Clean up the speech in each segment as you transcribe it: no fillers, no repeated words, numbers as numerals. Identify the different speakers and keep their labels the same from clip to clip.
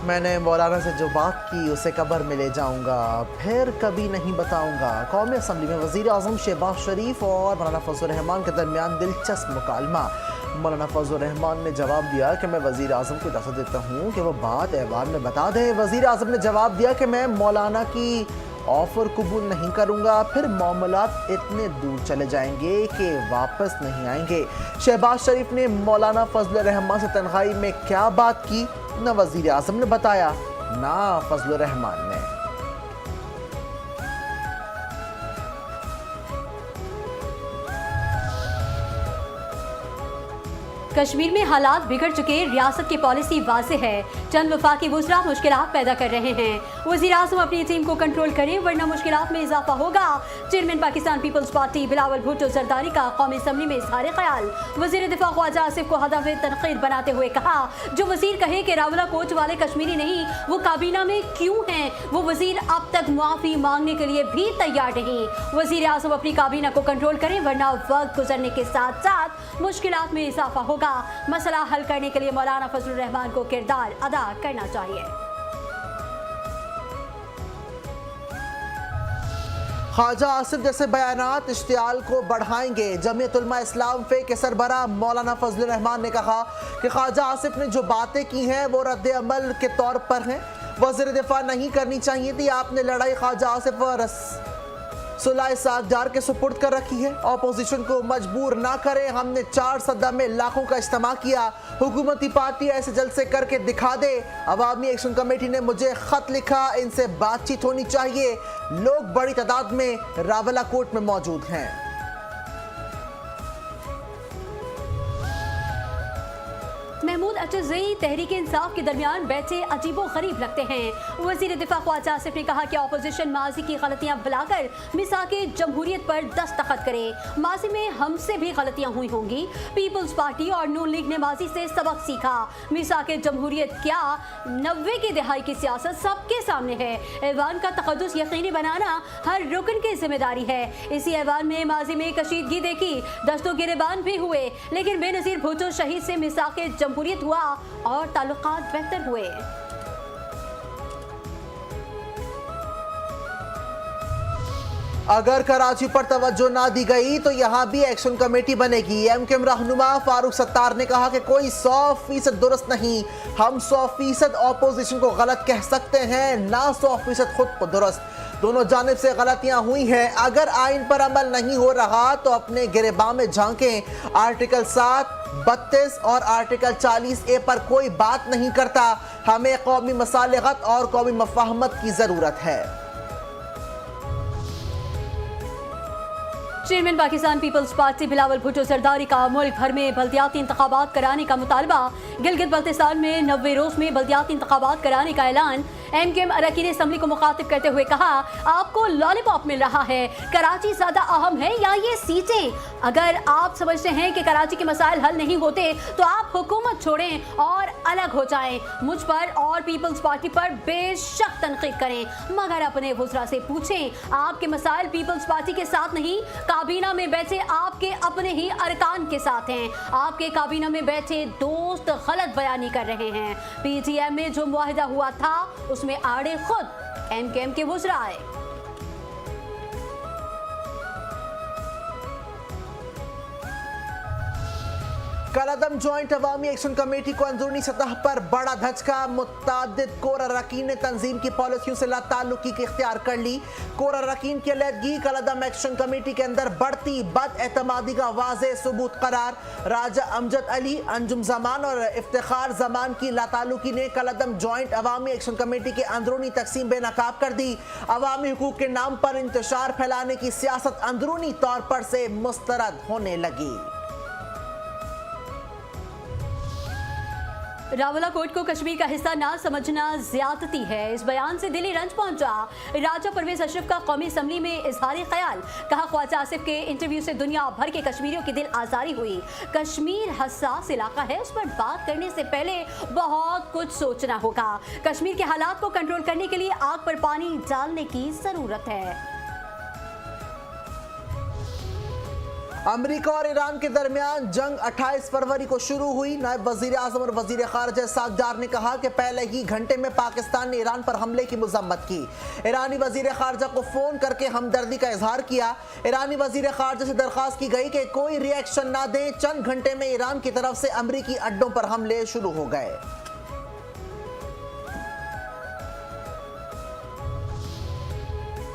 Speaker 1: मैंने मौलाना से जो बात की उसे कब्र में ले जाऊंगा, फिर कभी नहीं बताऊंगा। कौमी असम्बली में वज़ीर आज़म शहबाज शरीफ और मौलाना फजल रहमान के दरमियान दिलचस्प मुकालमा। मौलाना फजल रहमान ने जवाब दिया कि मैं वज़ीर आज़म को इजाज़त देता हूँ कि वो बात ऐवान में बता दे। वज़ीर आज़म ने जवाब दिया कि मैं मौलाना की ऑफ़र कबूल नहीं करूंगा, फिर मामलात इतने दूर चले जाएंगे कि वापस नहीं आएंगे। शहबाज शरीफ ने मौलाना फजल रहमान से तन्हाई में क्या बात की, न वज़ीर आज़म ने बताया ना फजल रहमान ने।
Speaker 2: कश्मीर में हालात बिगड़ चुके, रियासत की पॉलिसी वाज़ेह है, चंद वफाकी वुज़रा मुश्किलात पैदा कर रहे हैं। वज़ीर आज़म अपनी टीम को कंट्रोल करें वरना मुश्किलात में इजाफा होगा। Chairman Pakistan peoples party Bilawal Bhutto Zardari का कौमी असम्बली में इज़हार ख्याल। वज़ीर दिफा ख्वाजा आसिफ को हदफ तनकीद बनाते हुए कहा, जो वज़ीर कहे कि रावला कोच वाले कश्मीरी नहीं, वो काबीना में क्यों हैं? वो वज़ीर अब तक मुआफ़ी मांगने के लिए भी तैयार नहीं। वज़ीर आज़म अपनी काबीना को कंट्रोल करें वरना वक्त गुजरने के साथ साथ मुश्किलात में इजाफा होगा। मसला हल करने के लिए मौलाना फजल रहमान को किरदार अदा करना चाहिए।
Speaker 1: ख्वाजा आसिफ जैसे बयानात इश्तियाल को बढ़ाएंगे। जमीयत उलमा इस्लाम फे के सरबरा मौलाना फजल रहमान ने कहा कि ख्वाजा आसिफ ने जो बातें की हैं वो रद्द अमल के तौर पर हैं। वज़ीर दिफा नहीं करनी चाहिए थी, आपने लड़ाई ख्वाजा आसिफ और सुलह सागजार के सुपुर्द कर रखी है। अपोजिशन को मजबूर ना करें, हमने 4 सदा में लाखों का इज्तिमा किया, हुकूमती पार्टी ऐसे जलसे करके दिखा दे। अवामी एक्शन कमेटी ने मुझे खत लिखा, इनसे बातचीत होनी चाहिए। लोग बड़ी तादाद में रावला कोट में मौजूद हैं।
Speaker 2: महमूद अचज़ई तहरीक इंसाफ के दरमियान बैठे अजीबो गरीब लगते हैं। वज़ीर दिफा ख्वाजा आसिफ ने कहा कि अपोजिशन माजी की गलतियां बुलाकर मिसाके जमहूरियत पर दस्तखत करे। माजी में हमसे भी गलतियां हुई होंगी। पीपल्स पार्टी और नून लीग ने माजी से सबक सीखा। मिसाके जमहूरियत क्या, 90 की दहाई की सियासत सबके सामने है। ऐवान का तक़द्दुस यकीनी बनाना हर रुकन की जिम्मेदारी है। इसी ऐवान में माजी में कशीदगी देखी, दस्तों गिरबान भी हुए, लेकिन बेनज़ीर भुट्टो शहीद से मिसाके जमहूरियत हुआ और ताल्लुकात बेहतर हुए।
Speaker 1: अगर कराची पर तवज्जो ना दी गई तो यहाँ भी एक्शन कमेटी बनेगी। एमकेएम रहनुमा फारूक सत्तार ने कहा कि कोई 100% दुरुस्त नहीं, हम 100% ऑपोजिशन को गलत कह सकते हैं, ना 100% खुद को दुरुस्त। दोनों जानिब से गलतियां हुई हैं। अगर आइन पर अमल नहीं हो रहा तो अपने गिरेबां में झांकें। आर्टिकल 7, 32 और आर्टिकल 40A पर कोई बात नहीं करता। हमें कौमी मसालिहत और कौमी मफाहमत की ज़रूरत है।
Speaker 2: Chairman Pakistan peoples party Bilawal Bhutto Zardari का मुल्क भर में बल्दियाती इंतखाबात कराने का मुतालबा। गिलगित बल्तिस्तान में 90 रोज में बल्दियाती इंतखाबात कराने का ऐलान। एमकेएम अरकान असम्बली को मुखातिब करते हुए कहा, आपको लॉलीपॉप मिल रहा है, कराची ज्यादा अहम है या ये सीटें? अगर आप समझते हैं कि कराची के मसाइल हल नहीं होते तो आप हुकूमत छोड़ें और अलग हो जाएं। मुझ पर और पीपल्स पार्टी पर बेशक तनकीद करें, मगर अपने वुज़रा से पूछें, आपके मसाइल पीपल्स पार्टी के साथ नहीं, काबीना में बैठे आपके अपने ही अरकान के साथ हैं। आपके काबीना में बैठे दोस्त गलत बयानी कर रहे हैं। पीटीएम में जो मुआहिदा हुआ था उसमें आड़े खुद एमकेएम के वुज़रा आए।
Speaker 1: कलअदम जॉइंट अवामी एक्शन कमेटी को अंदरूनी सतह पर बड़ा धचका। मुत्तादिद कोर अरकान ने तंजीम की पॉलिसियों से लाताल्लुकी की इख्तियार कर ली। कोर अरकान की अलहदगी कलअदम एक्शन कमेटी के अंदर बढ़ती बदएतमादी का वाज़ेह सबूत करार। राजा अमजद अली, अंजुम जमान और इफ्तिखार जमान की लाताल्लुकी ने कलअदम जॉइंट अवामी एक्शन कमेटी की अंदरूनी तकसीम बेनकाब कर दी। अवामी हुकूक के नाम पर इंतशार फैलाने की सियासत अंदरूनी तौर पर से मुस्तरद होने लगी।
Speaker 2: रावला कोट को कश्मीर का हिस्सा ना समझना ज्यादती है। इस बयान से दिली रंज पहुंचा। राजा परवेज अशरफ का कौमी असम्बली में इजहार ख्याल। कहा, ख्वाजा आसिफ के इंटरव्यू से दुनिया भर के कश्मीरियों की दिल आजारी हुई। कश्मीर हसास इलाका है, उस पर बात करने से पहले बहुत कुछ सोचना होगा। कश्मीर के हालात को कंट्रोल करने के लिए आग पर पानी डालने की जरूरत है।
Speaker 1: अमेरिका और ईरान के दरमियान जंग 28 फरवरी को शुरू हुई। नायब वजीर आजम और वजीर खारजा सागजार ने कहा कि पहले ही घंटे में पाकिस्तान ने ईरान पर हमले की मजम्मत की। ईरानी वजीर खारजा को फोन करके हमदर्दी का इजहार किया। ईरानी वजीर खारजा से दरख्वास्त की गई कि कोई रिएक्शन ना दें। चंद घंटे में ईरान की तरफ से अमेरिकी अड्डों पर हमले शुरू हो गए।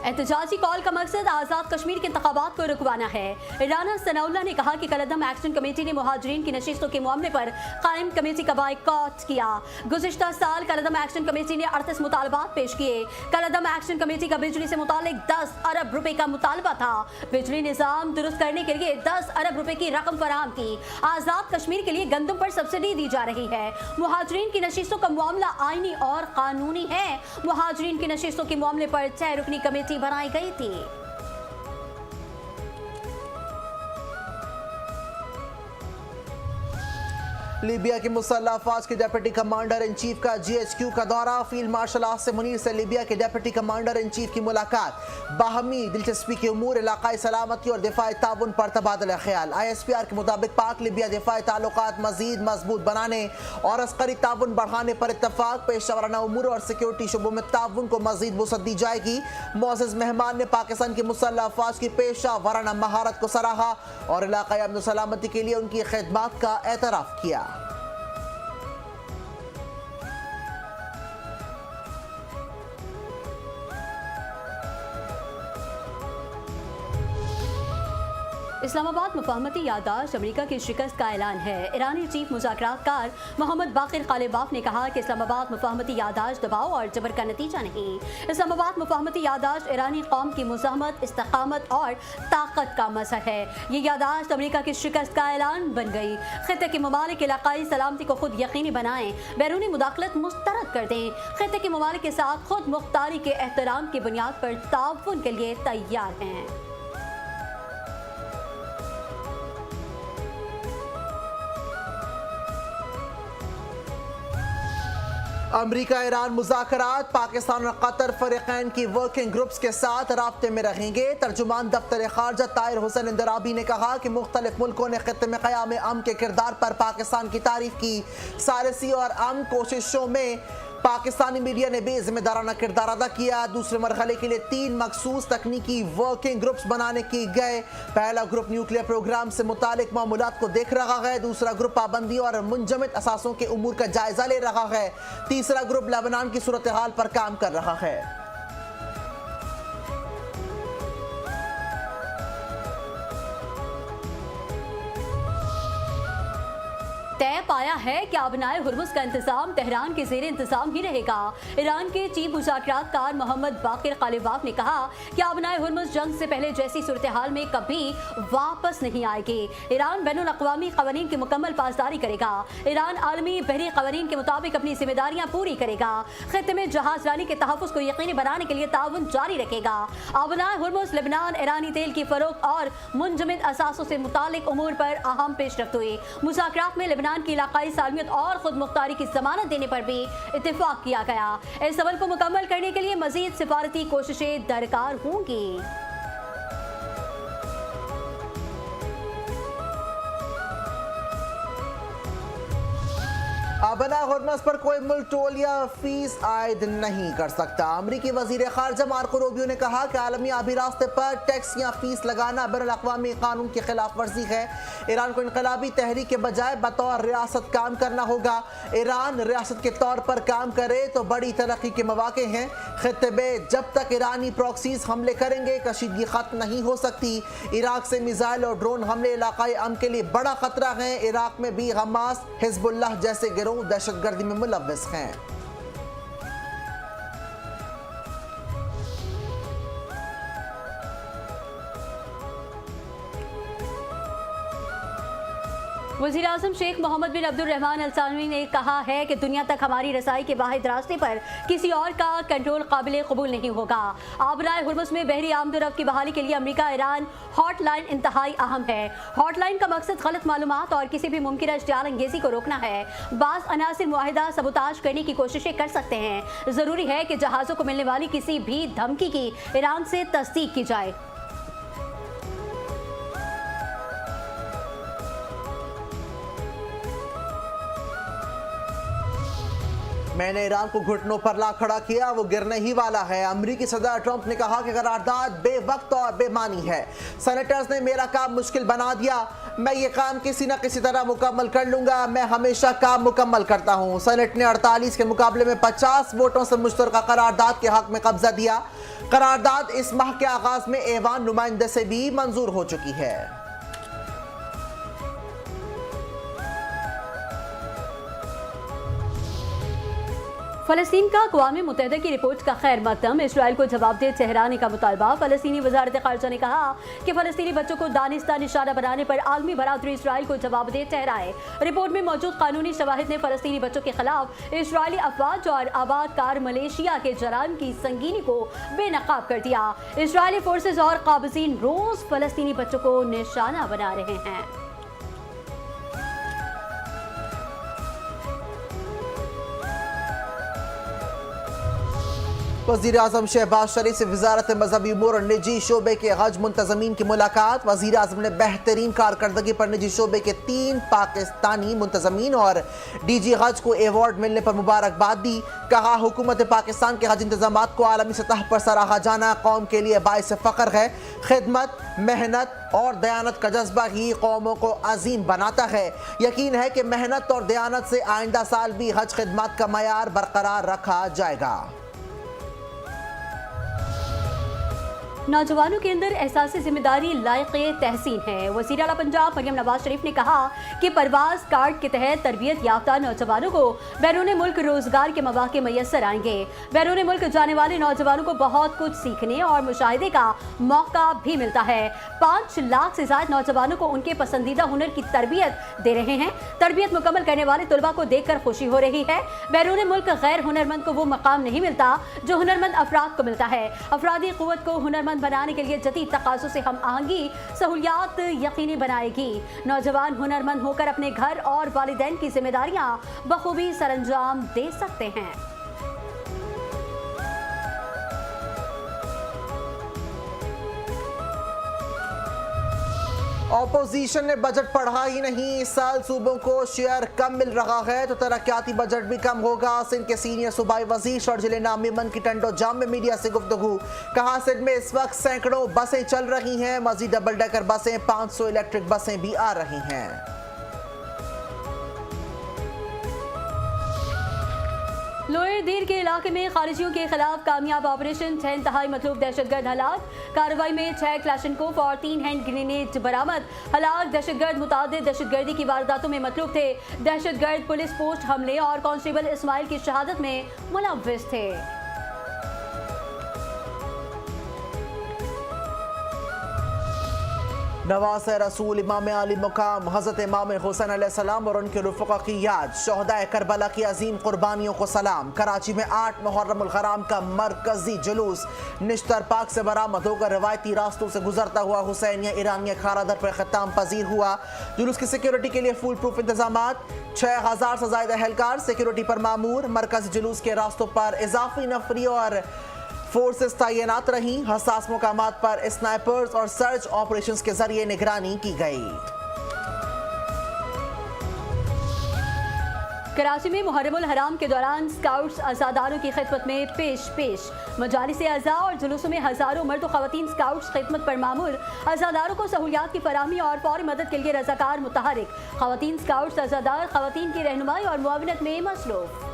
Speaker 2: एहतजाजी कॉल का मकसद आज़ाद कश्मीर के इंतखाबात को रुकवाना है। राना सनाउल्लाह ने कहा कि कलअदम एक्शन कमेटी ने मुहाजिरीन की नशिस्तों के मामले पर कायम कमेटी का बायकॉट किया। गुज़िश्ता साल कलअदम एक्शन कमेटी ने 38 मुतालबात पेश किए। कलअदम एक्शन कमेटी का बिजली से मुतालिक 10 अरब रुपए का मुतालबा था। बिजली निज़ाम दुरुस्त करने के लिए 10 अरब रुपए की रकम फराहम की। आज़ाद कश्मीर के लिए गंदम पर सब्सिडी दी जा रही है। मुहाजिरीन की नशिस्तों का मामला आईनी और कानूनी है। मुहाजिरीन की नशिस्तों के मामले पर 6 रुकनी कमेटी बनाई गई थी।
Speaker 1: लीबिया की मुसल्लह अफवाज के डिप्टी कमांडर इन चीफ का GHQ का दौरा। फील्ड मार्शल आसिम मुनीर से लीबिया के डिप्टी कमांडर इन चीफ की मुलाकात। बाहमी दिलचस्पी के उमूर, इलाकाई सलामती और दिफाई ताउन पर तबादला ख्याल। ISPR के मुताबिक पाक लीबिया दिफाई ताल्लुकात मजीद मजबूत बनाने और अस्करी ताउन बढ़ाने पर इत्तफाक। पेशा वराना उमूर और सिक्योरिटी शुबों में ताउन को मजीद वुसअत दी जाएगी। मोअज़्ज़ज़ मेहमान ने पाकिस्तान की मुसल्लह अफवाज की पेशा वराना महारत को सराहा और इलाकाई अमन सलामती के लिए उनकी खिदमत का एतराफ़ किया।
Speaker 2: इस्लामाबाद मुफाहमती याददाश्त अमेरिका की शिकस्त का ऐलान है। ईरानी चीफ मुज़ाकरातकार मोहम्मद बाकिर कालिबाफ ने कहा कि इस्लामाबाद मुफाहमती याददाश्त दबाव और जबर का नतीजा नहीं। इस्लामाबाद मुफाहमती याददाश्त ईरानी कौम की मुज़ाहमत, इस्तकामत और ताकत का मज़हर है। ये याददाश्त अमेरिका की शिकस्त का ऐलान बन गई। खित्ते के ममालिक इलाकाई सलामती को खुद यकीनी बनाएं, बैरूनी मुदाखलत मुस्तरद कर दें। खित्ते के ममालिक के साथ खुद मुख्तारी के एहतराम की बुनियाद पर ताउन के लिए तैयार हैं।
Speaker 1: अमरीका ईरान मुज़ाकरात। पाकिस्तान और कतर फ़रीक़ैन की वर्किंग ग्रुप्स के साथ राब्ते में रहेंगे। तर्जुमान दफ्तर खारजा ताहिर हुसैन इंदराबी ने कहा कि मुख्तलिफ मुल्कों ने खित्ते में क़याम अमन के किरदार पर पाकिस्तान की तारीफ की। सालिसी और अमन कोशिशों में पाकिस्तानी मीडिया ने भी जिम्मेदाराना किरदार अदा किया। दूसरे मरहले के लिए 3 मखसूस तकनीकी वर्किंग ग्रुप्स बनाने की गए। पहला ग्रुप न्यूक्लियर प्रोग्राम से मुतालिक मामूलात को देख रहा है। दूसरा ग्रुप पाबंदी और मुंजमद असासों के उमूर का जायजा ले रहा है। तीसरा ग्रुप लेबनान की सूरत हाल पर काम कर रहा है।
Speaker 2: तय पाया है कि आबनाए हुर्मुज़ का इंतजाम तेहरान के ज़ेर इंतजाम ही रहेगा। ईरान के चीफ मुज़ाकरातकार मोहम्मद बाकिर कालिबाफ ने कहा कि आबनाए हुर्मुज़ जंग से पहले जैसी सूरत हाल में कभी वापस नहीं आएगी। ईरान बैनुल अक़वामी क़वानीन की मुकम्मल पासदारी करेगा। ईरान आलमी बहरी क़वानीन के मुताबिक अपनी जिम्मेदारियाँ पूरी करेगा। खित्ते में जहाज रानी के तहफ़्फ़ुज़ को यकीनी बनाने के लिए ताउन जारी रखेगा। आबनाए हुर्मुज़ लेबनान ईरानी तेल की फ़रोख्त और मुंजमद असासों से मुतालिक उमूर पर अहम पेशरफ्त हुई। मुज़ाकरात में लेबनान की इलाकाई सालमियत और खुद मुख्तारी की जमानत देने पर भी इत्तेफाक किया गया। इस अमल को मुकम्मल करने के लिए मजीद सिफारती कोशिशें दरकार होंगी।
Speaker 1: आबना हुर्मुज़ पर कोई मुल्क टोल या फीस आयद नहीं कर सकता। अमरीकी वजीर खारजा मार्को रूबियो ने कहा कि आलमी आबी रास्ते पर टैक्स या फीस लगाना बैनुल अक़वामी कानून की खिलाफ वर्जी है। ईरान को इनकलाबी तहरीक के बजाय बतौर रियासत काम करना होगा। ईरान रियासत के तौर पर काम करे तो बड़ी तरक्की के मौके हैं। खित्ते में जब तक ईरानी प्रॉक्सीज हमले करेंगे कशीदगी खत्म नहीं हो सकती। इराक से मिसाइल और ड्रोन हमले इलाकाई अमन के लिए बड़ा खतरा है। इराक में भी हमास, हिजबुल्लाह जैसे गिरोह दहशतगर्दी में मुलव्वस हैं।
Speaker 2: वज़ीर आज़म शेख मोहम्मद बिन अब्दुर्रहमान अल सानवी ने कहा है कि दुनिया तक हमारी रसाई के वाहिद रास्ते पर किसी और का कंट्रोल काबिल कबूल नहीं होगा। आबनाए हुर्मुज़ में बहरी आमदोरफ्त की बहाली के लिए अमेरिका ईरान हॉटलाइन इंतहाई अहम है। हॉटलाइन का मकसद गलत मालूमात और किसी भी मुमकिन इश्तियाल अंगेज़ी को रोकना है। बाज़ अनासिर मुआहिदा सबूताज करने की कोशिशें कर सकते हैं। ज़रूरी है कि जहाज़ों को मिलने वाली किसी भी धमकी की ईरान से तस्दीक की जाए।
Speaker 1: मैंने ईरान को घुटनों पर ला खड़ा किया, वो गिरने ही वाला है। अमेरिकी सदर ट्रंप ने कहा कि करारदाद बेवक्त और बेमानी है। सेनेटर्स ने मेरा काम मुश्किल बना दिया, मैं ये काम किसी न किसी तरह मुकम्मल कर लूंगा। मैं हमेशा काम मुकम्मल करता हूं। सेनेट ने 48 के मुकाबले में 50 वोटों से मुश्तरका करारदाद के हक में कब्जा दिया। करारदाद इस माह के आगाज में ऐवान नुमाइंदे से भी मंजूर हो चुकी है।
Speaker 2: फलस्तीन का अक़वाम मुत्तहिदा की रिपोर्ट का खैर मकदम, इसराइल को जवाबदेह ठहराने का मुतालबा। फलस्तीनी वज़ारत ख़ारिजा ने कहा कि फलस्तीनी बच्चों को दानिस्तान निशाना बनाने पर आलमी बरादरी इसराइल को जवाबदेह ठहराए। रिपोर्ट में मौजूद कानूनी शवाहिद ने फलस्तीनी बच्चों के खिलाफ इसराइली अफवाज और आबादकार मलेशिया के जराइम की संगीनी को बेनकाब कर दिया। इसराइली फोर्सेज और काबिज़ीन रोज फलस्तीनी बच्चों को निशाना बना रहे हैं।
Speaker 1: वज़ीर-ए-आज़म शहबाज शरीफ से वज़ारत मज़हबी उमूर और निजी शोबे के हज मुंतज़मीन की मुलाकात। वज़ीर-ए-आज़म ने बेहतरीन कारकर्दगी पर निजी शोबे के 3 पाकिस्तानी मुंतज़मीन और डीजी हज को एवॉर्ड मिलने पर मुबारकबाद दी। कहा हुकूमत पाकिस्तान के हज इंतज़ामात को आलमी सतह पर सराहा जाना कौम के लिए बाइस फ़ख्र है। खिदमत, मेहनत और दयानत का जज्बा ही कौमों को अजीम बनाता है। यकीन है कि मेहनत और दयानत से आइंदा साल भी हज खिदमत का मयार बरकरार रखा जाएगा।
Speaker 2: नौजवानों के अंदर एहसास जिम्मेदारी लायक़े तहसीन है। वज़ीर आला पंजाब मरियम नवाज शरीफ ने कहा कि परवाज़ कार्ड के तहत तरबियत याफ्ता नौजवानों को बैरून मुल्क रोजगार के मौके मैसर आएंगे। बैरून मुल्क जाने वाले नौजवानों को बहुत कुछ सीखने और मुशाहिदे का मौका भी मिलता है। 5 लाख से ज़्यादा नौजवानों को उनके पसंदीदा हुनर की तरबियत दे रहे हैं। तरबियत मुकम्मल करने वाले तलबा को देखकर खुशी हो रही है। बैरून मुल्क गैर हुनरमंद को वो मकाम नहीं मिलता जो हुनरमंद अफराद को मिलता है। अफरादी क़ुव्वत को हुनरमंद बनाने के लिए जदीद तकाज़ों से हम आहंगी सहूलियात यकीनी बनाएगी। नौजवान हुनरमंद होकर अपने घर और वालिदैन की जिम्मेदारियां बखूबी सरअंजाम दे सकते हैं।
Speaker 1: ऑपोजिशन ने बजट पढ़ा ही नहीं, इस साल सूबों को शेयर कम मिल रहा है तो तरक्याती बजट भी कम होगा। सिंध के सीनियर सूबाई वजीर शर्जिल नामिमन की टंडो जाम में मीडिया से गुफ्तगू। कहा सिंध में इस वक्त सैकड़ों बसें चल रही हैं, मजीद डबल डेकर बसें, 500 इलेक्ट्रिक बसें भी आ रही हैं।
Speaker 2: लोअर दीर के इलाके में खारिजियों के खिलाफ कामयाब ऑपरेशन, 6 इंतहाई मतलूब दहशतगर्द हलाक। कार्रवाई में 6 क्लाशनकोफ और 3 हैंड ग्रेनेड बरामद। हलाक दहशतगर्द मुतादिद दहशतगर्दी की वारदातों में मतलूब थे। दहशतगर्द पुलिस पोस्ट हमले और कांस्टेबल इस्माइल की शहादत में मुलव्विस थे।
Speaker 1: नवासे रसूल इमाम आली मुकाम हज़रत इमाम हुसैन अलैहिस्सलाम और उनके रुफ़क़ा की याद, शहदाए करबला की अजीम कुर्बानियों को सलाम। कराची में 8 मुहर्रम उल हराम का मरकजी जुलूस निश्तर पाक से बरामद होकर रवायती रास्तों से गुजरता हुआ हुसैनिया ईरानिया खारादर पर ख़त्म पजीर हुआ। जुलूस की सिक्योरिटी के लिए फुल प्रूफ इंतजाम, 6000 से ज़ायद एहलकार सिक्योरिटी पर मामूर। मरकजी जुलूस के रास्तों पर इजाफी नफरी और फोर्सेस तैनात रही। हसास मुकामात पर स्नाइपर्स और सर्च ऑपरेशंस के जरिए निगरानी की गई।
Speaker 2: कराची में मुहर्रम उल हराम के दौरान स्काउट्स अज़ादारों की खिदमत में पेश मजालिस अज़ा और जुलूसों में हज़ारों मर्द व ख़वातीन स्काउट्स खिदमत पर मामूर। अज़ादारों को सहूलियात की फराहमी और फौरी मदद के लिए रज़ाकार मुतहरिक। ख़वातीन स्काउट्स अज़ादार ख़वातीन की रहनुमाई और मुआवनत में मसरूफ़।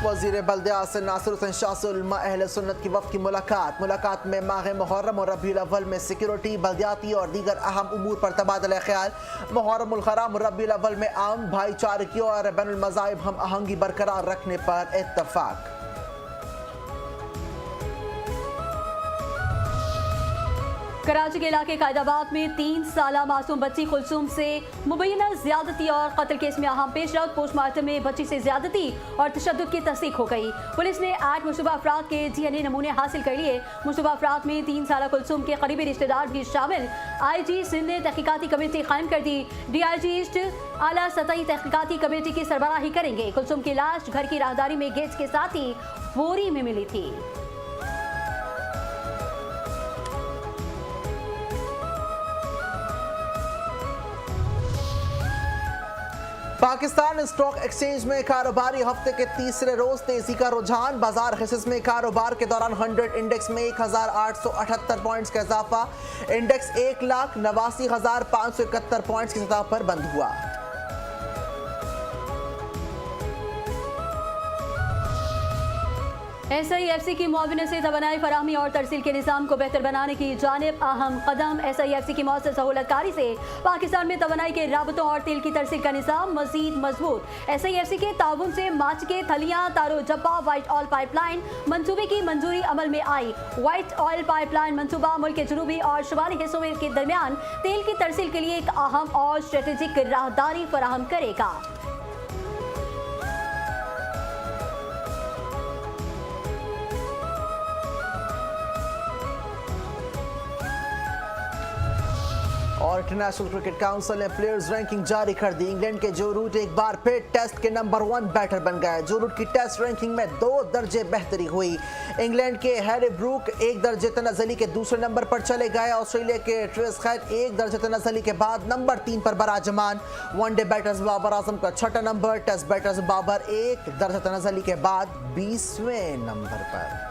Speaker 1: वज़ीर बल्दियात से नासिर हुसैन शाह से उलमा अहले सुन्नत की वफ़द की मुलाकात में माह मुहर्रम और रबीउल अव्वल में सिक्योरिटी, बल्दियाती और दीगर अहम उमूर पर तबादला ख्याल। मुहर्रम उल हराम और रबीउल अव्वल में आम भाईचारगी और बैनुल मज़ाहिब हम आहंगी बरकरार रखने पर इत्तफाक।
Speaker 2: कराची के इलाके कायदाबाद में 3 साला मासूम बच्ची कुलसूम से मुबैना ज्यादती और कत्ल केस में अहम पेशरफ। पोस्टमार्टम में बच्ची से ज्यादती और तशद्दुद की तस्दीक हो गई। पुलिस ने 8 मुशतबा अफराद के DNA नमूने हासिल कर लिए। मुशतबा अफराद में 3 साला कुलसूम के करीबी रिश्तेदार भी शामिल। IG सिंध ने तहकीकाती कमेटी कायम कर दी। DIG ईस्ट आला सतही तहकीकाती कमेटी की सरबराही करेंगे। कुलसूम की लाश घर की राहदारी में गेज के साथ ही बोरी में मिली थी।
Speaker 1: पाकिस्तान स्टॉक एक्सचेंज में कारोबारी हफ्ते के तीसरे रोज तेजी का रुझान। बाजार हिस्स में कारोबार के दौरान 100 इंडेक्स में 1878 पॉइंट्स का इजाफा। इंडेक्स 1,89,571 पॉइंट्स की सतह पर बंद हुआ।
Speaker 2: SIFC की मुआवने से तवानाई फराहमी और तरसील के निज़ाम को बेहतर बनाने की जानिब अहम कदम। SIFC की मौसर सहूलतकारी से पाकिस्तान में तवानाई के राबतों और तेल की तरसील का निज़ाम मजीद मजबूत। SIFC के ताउन से माच के थलियां तारो जब्बा व्हाइट ऑयल पाइपलाइन मंसूबे की मंजूरी अमल में आई। व्हाइट ऑयल पाइपलाइन मंसूबा मुल्क के जनूबी और शुमाली हिस्सों के दरमियान तेल की तरसील के लिए एक अहम और स्ट्रेटेजिक राहदारी फराहम करेगा।
Speaker 1: और इंटरनेशनल क्रिकेट काउंसिल ने प्लेयर्स रैंकिंग जारी कर दी। इंग्लैंड के जो रूट एक बार फिर टेस्ट के नंबर 1 बैटर बन गए। जो रूट की टेस्ट रैंकिंग में 2 दर्जे बेहतरी हुई। इंग्लैंड के हैरी ब्रूक 1 दर्जे तनाज़ली के दूसरे नंबर पर चले गए। ऑस्ट्रेलिया के ट्रेस खैर 1 दर्जे तनाज़ली के बाद नंबर 3 पर बराजमान। वनडे बैटर्स बाबर आजम का 6ठा नंबर, टेस्ट बैटर्स बाबर 1 दर्जे तनाज़ली के बाद 20वें नंबर पर।